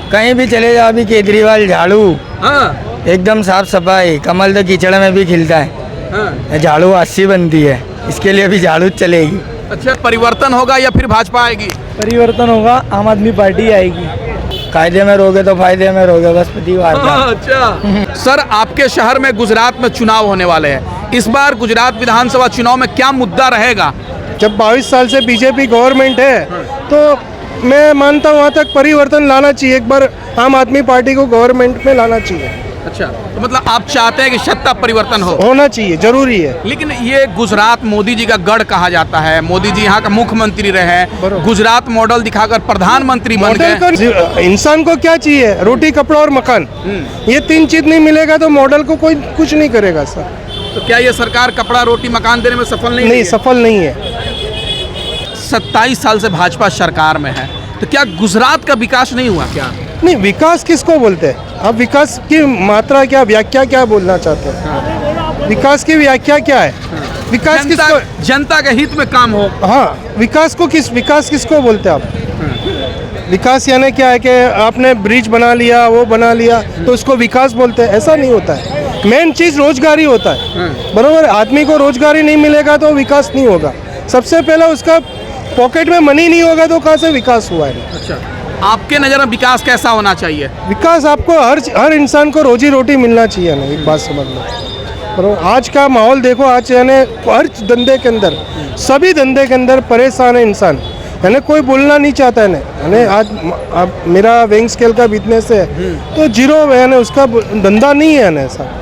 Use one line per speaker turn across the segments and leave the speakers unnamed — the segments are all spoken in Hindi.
कहीं भी चले जाओ, अभी केजरीवाल झाड़ू
हाँ
एकदम साफ सफाई, कमल तो कीचड़ में भी खिलता है,
हाँ।
झाड़ू 80 बनती है, इसके लिए भी झाड़ू चलेगी।
अच्छा, परिवर्तन होगा या फिर भाजपा आएगी?
परिवर्तन होगा, आम आदमी पार्टी आएगी। कायदे में रोगे तो फायदे में रोगे, बस प्रतिवाद।
अच्छा सर, आपके शहर में गुजरात में चुनाव होने वाले हैं, इस बार गुजरात विधानसभा चुनाव में क्या मुद्दा रहेगा?
जब 22 साल से बीजेपी गवर्नमेंट है तो मैं मानता हूँ वहाँ तक परिवर्तन लाना चाहिए, एक बार आम आदमी पार्टी को गवर्नमेंट में लाना चाहिए।
अच्छा, तो मतलब आप चाहते हैं कि सत्ता परिवर्तन
होना चाहिए, जरूरी है।
लेकिन ये गुजरात मोदी जी का गढ़ कहा जाता है, मोदी जी यहाँ का मुख्यमंत्री रहे हैं, गुजरात मॉडल दिखाकर प्रधानमंत्री बन गए।
इंसान को क्या चाहिए? रोटी, कपड़ा और मकान, ये 3 चीज नहीं मिलेगा तो मॉडल को कोई कुछ नहीं करेगा सर।
तो क्या ये सरकार कपड़ा, रोटी, मकान देने में सफल नहीं
सफल नहीं है।
27 साल से भाजपा सरकार में है, तो क्या गुजरात का विकास नहीं हुआ क्या?
नहीं, विकास किसको बोलते हैं? आप विकास की मात्रा क्या, व्याख्या क्या बोलना चाहते हैं? विकास की व्याख्या क्या है? विकास किसको?
जनता के हित में काम हो।
हाँ, विकास किसको बोलते हैं आप? विकास यानी क्या है कि आपने ब्रिज बना लिया, वो बना लिया तो उसको विकास बोलते हैं? ऐसा नहीं होता है। मेन चीज रोजगारी होता है, बराबर। आदमी को रोजगारी नहीं मिलेगा तो विकास नहीं होगा। सबसे पहले उसका पॉकेट में मनी नहीं होगा तो कहाँ से विकास हुआ है?
अच्छा, आपके नज़र में विकास कैसा होना चाहिए?
विकास आपको हर इंसान को रोजी रोटी मिलना चाहिए ना, एक बात समझ लो। पर आज का माहौल देखो, आज यानी हर धंधे के अंदर, सभी धंधे के अंदर परेशान है इंसान, यानी कोई बोलना नहीं चाहता है। यानी आज मेरा वेइंग स्केल का बिजनेस है तो जीरो है, यानी उसका धंधा नहीं है ना, ऐसा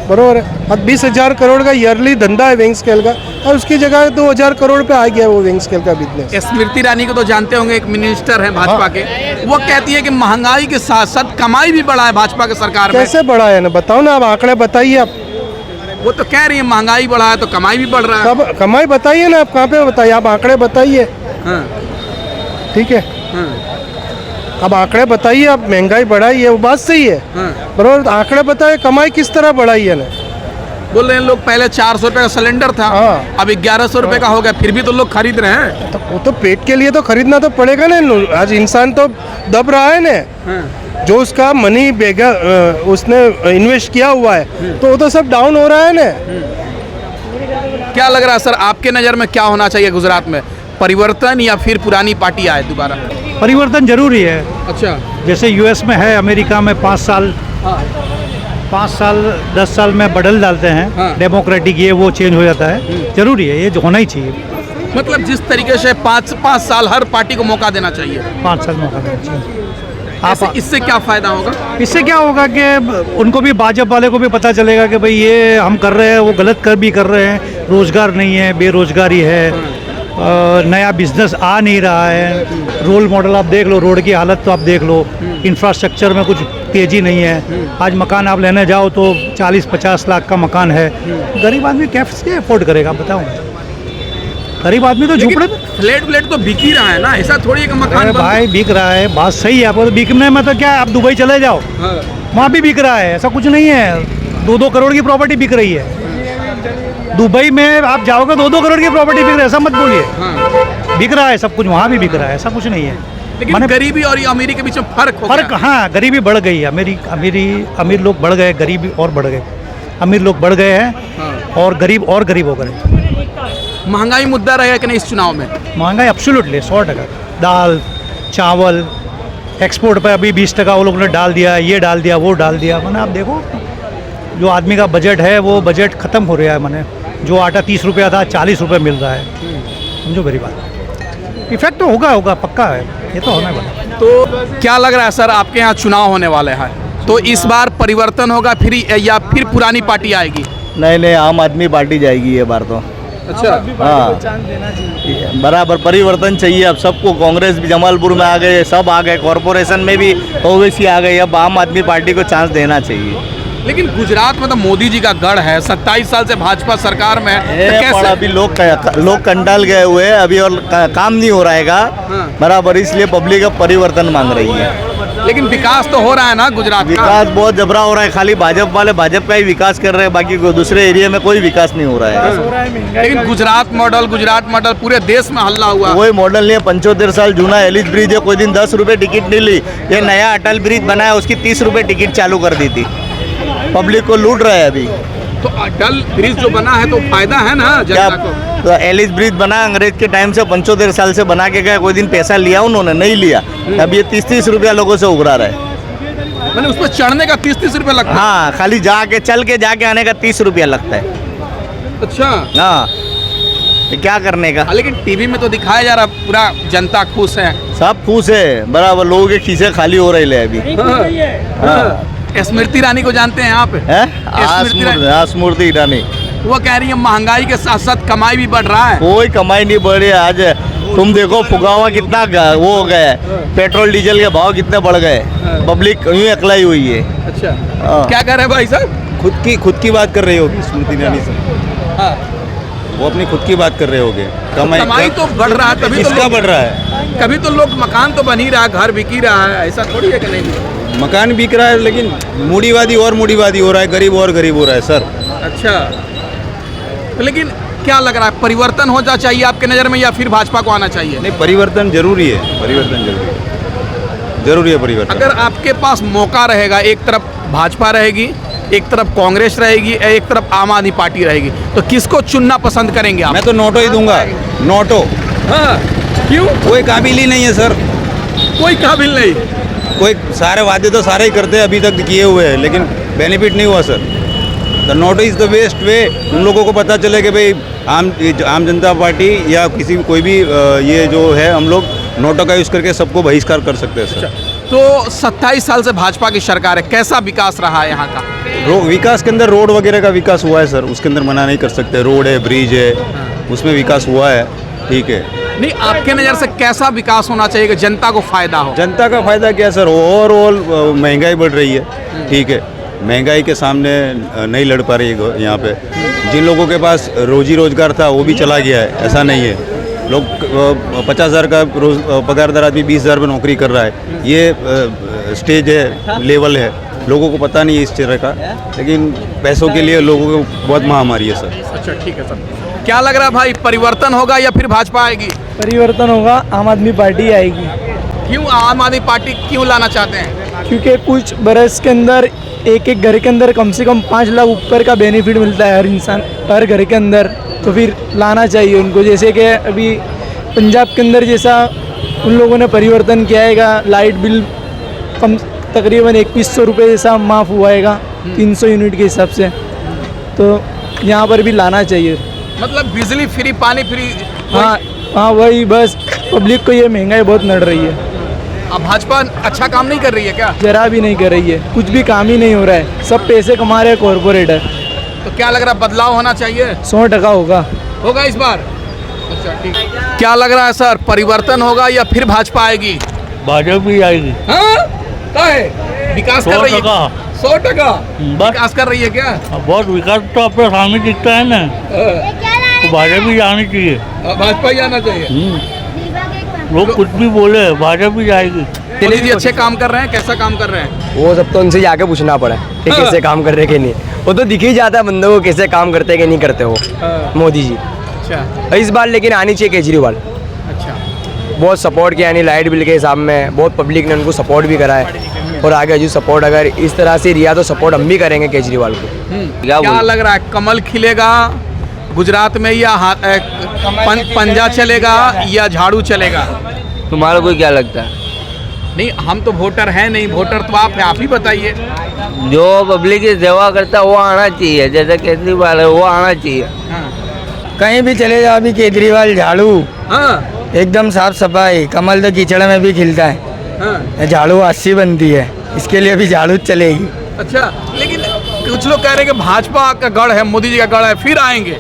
बराबर है। अब 20,000 करोड़ का ईयरली धंधा है वेइंग स्केल का, और उसकी जगह 2,000 करोड़ पे आ गया वो वेइंग स्केल का बिजनेस।
स्मृति ईरानी को तो जानते होंगे, एक मिनिस्टर है भाजपा के, वो कहती है कि महंगाई के साथ साथ कमाई भी बढ़ा है भाजपा के सरकार में।
कैसे बढ़ा है ना, बताओ ना, आप आंकड़े बताइए। आप
वो तो कह रही है महंगाई बढ़ा है तो कमाई भी बढ़ रहा है।
कब कमाई बताइए ना, आप कहाँ पे बताइए, आप आंकड़े बताइए। ठीक है, अब आंकड़े बताइए। आप महंगाई बढ़ाई है, वो बात सही है, बराबर। आंकड़े बताइए, कमाई किस तरह बढ़ाई है ना।
बोल रहे हैं लोग पहले 400 रुपए का सिलेंडर था, अब 1100 रुपए का हो गया, फिर भी तो लोग खरीद रहे हैं।
तो वो तो पेट के लिए तो खरीदना तो पड़ेगा ना। आज इंसान तो दब रहा है ना, जो उसका मनी बेगा उसने इन्वेस्ट किया हुआ है तो वो तो सब डाउन हो रहा है ना।
क्या लग रहा है सर, आपके नज़र में क्या होना चाहिए गुजरात में? परिवर्तन या फिर पुरानी पार्टी आए दोबारा?
परिवर्तन जरूरी है।
अच्छा,
जैसे यूएस में है, अमेरिका में 5 साल 10 साल में बदल डालते हैं, डेमोक्रेटिक ये वो चेंज हो जाता है। जरूरी है, ये जो होना ही चाहिए।
मतलब जिस तरीके से 5 साल हर पार्टी को मौका देना चाहिए।
5 साल मौका देना चाहिए।
इससे क्या फायदा होगा?
इससे क्या होगा कि उनको भी, भाजपा वाले को भी पता चलेगा कि भाई ये हम कर रहे हैं, वो गलत कर रहे हैं। रोजगार नहीं है, बेरोजगारी है, नया बिजनेस आ नहीं रहा है। रोल मॉडल आप देख लो, रोड की हालत तो आप देख लो, इंफ्रास्ट्रक्चर में कुछ तेज़ी नहीं है। आज मकान आप लेने जाओ तो 40-50 लाख का मकान है, गरीब आदमी कैसे अफोर्ड करेगा बताओ? गरीब आदमी तो झुपड़े में।
फ्लैट तो बिक ही रहा है ना, ऐसा थोड़ी है कि मकान
भाई बिक रहा है, बात सही है। आपको तो बिकने में तो क्या है, आप दुबई चले जाओ, वहाँ भी बिक रहा है, ऐसा कुछ नहीं है। 2-2 करोड़ की प्रॉपर्टी बिक रही है दुबई में। आप जाओगे 2-2 करोड़ की प्रॉपर्टी बिक रही है, ऐसा मत बोलिए। बिक रहा है सब कुछ, वहाँ भी बिक रहा है, ऐसा कुछ नहीं है।
लेकिन गरीबी और अमीरी के बीच में फर्क
हाँ, गरीबी बढ़ गई है। अमीर लोग बढ़ गए, गरीबी और बढ़ गए। अमीर लोग बढ़ गए हैं और गरीब हो गए।
महंगाई मुद्दा रहेगा कि नहीं इस चुनाव में?
महंगाई एब्सोल्युटली 100%। दाल, चावल, एक्सपोर्ट पे अभी 20% वो लोगों ने डाल दिया, ये डाल दिया, वो डाल दिया। मैंने आप देखो, जो आदमी का बजट है वो बजट ख़त्म हो रहा है। मैंने जो आटा 30 रुपया था 40 रुपये मिल रहा है। समझो मेरी बात, इफेक्ट तो होगा पक्का है, ये तो होने वाला।
तो क्या लग रहा है सर, आपके यहाँ चुनाव होने वाले हैं तो इस बार परिवर्तन होगा या फिर पुरानी पार्टी आएगी?
नहीं, आम आदमी पार्टी जाएगी ये बार तो।
अच्छा,
हाँ, बराबर परिवर्तन चाहिए अब सबको। कांग्रेस भी जमालपुर में आ गए, सब आ गए, कॉरपोरेशन में भी ओवैसी आ गए, अब आम आदमी पार्टी को चांस देना चाहिए।
लेकिन गुजरात में तो मोदी जी का गढ़ है, 27 साल से भाजपा सरकार में
तो अभी लोग कंटाल गए हुए हैं अभी, और काम नहीं हो रहेगा बराबर, इसलिए पब्लिक अब परिवर्तन मांग रही है।
लेकिन विकास तो हो रहा है ना गुजरात का।
विकास बहुत जबरा हो रहा है, खाली भाजपा वाले भाजपा का ही विकास कर रहे हैं, बाकी दूसरे एरिया में कोई विकास नहीं हो रहा है।
लेकिन गुजरात मॉडल पूरे देश में हल्ला हुआ।
कोई मॉडल नहीं है, 75 साल जूना एलिस ब्रिज है, कोई दिन 10 रुपए टिकट नहीं ली। ये नया अटल ब्रिज बना है, उसकी 30 रुपए टिकट चालू कर दी थी। पब्लिक को लूट रहा है अभी।
तो अटल ब्रिज जो बना है तो फायदा है ना
क्या
जनता को।
तो एलिस ब्रिज बना अंग्रेज के टाइम से 75 साल से बना के गया, कोई दिन पैसा लिया उन्होंने? नहीं लिया। अब ये 30-30 रुपया लोगों से उगरा रहा है।
मैंने उस पर चढ़ने का 30-30 रुपए लगता है।
हाँ, खाली चल के जाके आने का 30 रुपया लगता है।
अच्छा
हाँ, ये क्या करने का?
लेकिन टीवी में तो दिखाया जा रहा पूरा जनता खुश है।
सब खुश है बराबर, लोगों के खीसे खाली हो रहे अभी। हाँ।
स्मृति ईरानी को जानते हैं आप?
स्मृति ईरानी
वो कह रही है महंगाई के साथ साथ कमाई भी बढ़ रहा है।
कोई कमाई नहीं बढ़ रही है। आज तुम देखो फुगावा कितना वो हो गया है, पेट्रोल डीजल के भाव कितने बढ़ गए, पब्लिक यूं अकलाई हुई है।
अच्छा
हाँ।
क्या कह रहे हैं भाई साहब?
खुद की बात कर रही होगी स्मृति ईरानी से।
हाँ।
वो अपनी खुद की बात कर रहे होगे।
कमाई तो बढ़ रहा है, तभी
किसका
तो
बढ़ रहा है?
कभी तो लोग मकान तो बन ही रहा है, घर बिक ही रहा है, ऐसा थोड़ी है कि नहीं?
मकान बिक रहा है, लेकिन मूढ़ीवादी और मूढ़ीवादी हो रहा है, गरीब और गरीब हो रहा है सर।
अच्छा, लेकिन क्या लग रहा है, परिवर्तन हो जा चाहिए आपके नज़र में या फिर भाजपा को आना चाहिए?
नहीं, परिवर्तन जरूरी है, परिवर्तन जरूरी है परिवर्तन।
अगर आपके पास मौका रहेगा, एक तरफ भाजपा रहेगी, एक तरफ कांग्रेस रहेगी, एक तरफ आम आदमी पार्टी रहेगी, तो किसको चुनना पसंद करेंगे आप?
मैं तो नोटो ही दूंगा, नोटो।
हाँ, क्यों?
कोई काबिल ही नहीं है सर,
कोई काबिल नहीं।
कोई सारे वादे तो सारे ही करते हैं, अभी तक किए हुए हैं, लेकिन बेनिफिट नहीं हुआ sir. The Noto is the best way. उन लोगों को पता चले कि भाई आम जनता पार्टी या कोई भी ये जो है, हम लोग नोटो का यूज़ करके सबको बहिष्कार कर सकते हैं सर।
तो 27 साल से भाजपा की सरकार है, कैसा विकास रहा है यहाँ का?
विकास के अंदर रोड वगैरह का विकास हुआ है सर, उसके अंदर मना नहीं कर सकते। रोड है, ब्रिज है, उसमें विकास हुआ है, ठीक है।
नहीं, आपके नज़र से कैसा विकास होना चाहिए कि जनता को फायदा हो?
जनता का फायदा क्या सर, ओवरऑल महंगाई बढ़ रही है, ठीक है। महंगाई के सामने नहीं लड़ पा रही है यहाँ पे। जिन लोगों के पास रोजी रोजगार था वो भी चला गया है, ऐसा नहीं है। लोग 50,000 का रोज पगारदार आदमी 20,000 में नौकरी कर रहा है। ये स्टेज है, लेवल है, लोगों को पता नहीं है इस तरह का, लेकिन पैसों के लिए लोगों को बहुत महामारी है सर।
अच्छा, ठीक है सर। क्या लग रहा है भाई, परिवर्तन होगा या फिर भाजपा आएगी?
परिवर्तन होगा, आम आदमी पार्टी आएगी।
क्यों आम आदमी पार्टी क्यों लाना चाहते हैं?
क्योंकि कुछ बरस के अंदर एक घर के अंदर कम से कम 5 लाख ऊपर का बेनिफिट मिलता है हर घर के अंदर, तो फिर लाना चाहिए उनको। जैसे कि अभी पंजाब के अंदर जैसा उन लोगों ने परिवर्तन किया है, लाइट बिल कम तकरीबन 2100 रुपये जैसा माफ़ हुआ है 300 यूनिट के हिसाब से, तो यहाँ पर भी लाना चाहिए।
मतलब बिजली फ्री, पानी फ्री।
हाँ, वही बस पब्लिक को ये महंगाई बहुत नड़ रही है।
अब भाजपा अच्छा काम नहीं कर रही है क्या?
जरा भी नहीं कर रही है, कुछ भी काम ही नहीं हो रहा है, सब पैसे कमा रहे हैं कॉरपोरेटर।
तो क्या लग रहा है, बदलाव होना चाहिए?
100%
होगा इस बार। अच्छा, ठीक। क्या लग रहा है सर, परिवर्तन होगा या फिर भाजपा आएगी?
भाजपा ही आएगी।
हाँ, क्या है? विकास कर रही है 100%। विकास कर रही है क्या?
बहुत विकास तो अपने सामने दिखता है ना, तो भाजपा ही आनी चाहिए।
भाजपा ही आना चाहिए।
लोग कुछ भी बोले, भाजपा ही आएगी।
मोदी जी अच्छे काम कर रहे हैं, कैसा काम कर रहे हैं?
वो सब तो उनसे जाके पूछना पड़ा कि कैसे काम कर रहे कि नहीं। वो तो दिख ही जाता है बंदों को कैसे काम करते हैं कि नहीं करते हो मोदी जी।
अच्छा,
इस बार लेकिन आनी चाहिए केजरीवाल।
अच्छा,
बहुत सपोर्ट किया, यानी लाइट बिल के हिसाब में बहुत पब्लिक ने उनको सपोर्ट भी करा है, और आगे जो सपोर्ट अगर इस तरह से रिया तो सपोर्ट हम भी करेंगे केजरीवाल को।
क्या लग रहा है, कमल खिलेगा गुजरात में या पंजा चलेगा या झाड़ू चलेगा?
तुम्हारा को क्या लगता है?
नहीं, हम तो वोटर हैं नहीं, वोटर तो आप है, आप ही बताइए।
जो पब्लिक की सेवा करता है वो आना चाहिए, जैसे केजरीवाल है वो आना चाहिए। कहीं भी चले जाओ, अभी केजरीवाल झाड़ू
हाँ,
एकदम साफ सफाई, कमल तो कीचड़ में भी खिलता है,
हाँ।
झाड़ू 80 बनती है, इसके लिए भी झाड़ू चलेगी।
अच्छा, लेकिन कुछ लोग कह रहे हैं कि भाजपा का गढ़ है, मोदी जी का गढ़ है, फिर आएंगे।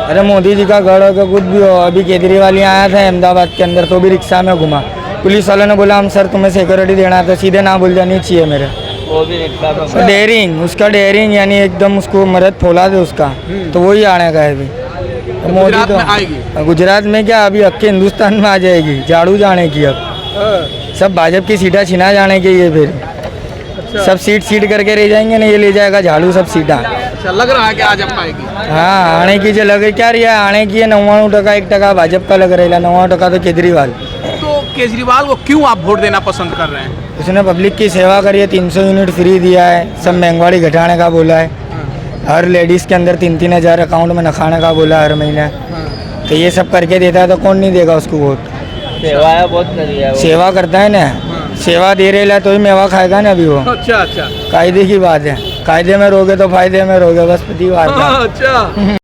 अरे मोदी जी का गढ़ हो का कुछ भी हो, अभी केजरीवाल यहाँ आया था अहमदाबाद के अंदर तो भी रिक्शा में घुमा, पुलिस वालों ने बोला हम सर तुम्हें सिक्योरिटी देना है, तो सीधे ना बोल जानी चाहिए मेरे। वो भी रिक्शा डेयरिंग, उसका डेयरिंग यानी एकदम उसको मरद फोला दे उसका, तो वही आने का है अभी। मोदी
गुजरात
तो
में आएगी।
गुजरात में क्या, अभी अक्के हिंदुस्तान में आ जाएगी झाड़ू जाने की अब। सब भाजपा की सीटा छिना जाने के ये फिर सब सीट करके रह जाएंगे ना, ये ले जाएगा झाड़ू सब सीटा।
अच्छा, लग रहा है कि आज हम पाएगी।
हाँ आने की जो लग क्या रही है, आने की है 99% 1% भाजपा का लग रहा है, 99% तो केजरीवाल।
तो केजरीवाल को क्यों आप वोट देना पसंद कर रहे हैं?
उसने पब्लिक की सेवा करी है, 300 यूनिट फ्री दिया है, सब महंगाई घटाने का बोला है, हर लेडीज़ के अंदर 3-3 हज़ार अकाउंट में नखाने का बोला हर महीने। तो ये सब करके देता है तो कौन नहीं देगा उसको वोट।
सेवाएं बहुत करी है
सेवा करता है ना, सेवा दे रहे तो ही मेवा खाएगा ना अभी वो।
अच्छा अच्छा
कायदे की बात है, कायदे में रहोगे तो फायदे में रहोगे, बस पति बात है।
अच्छा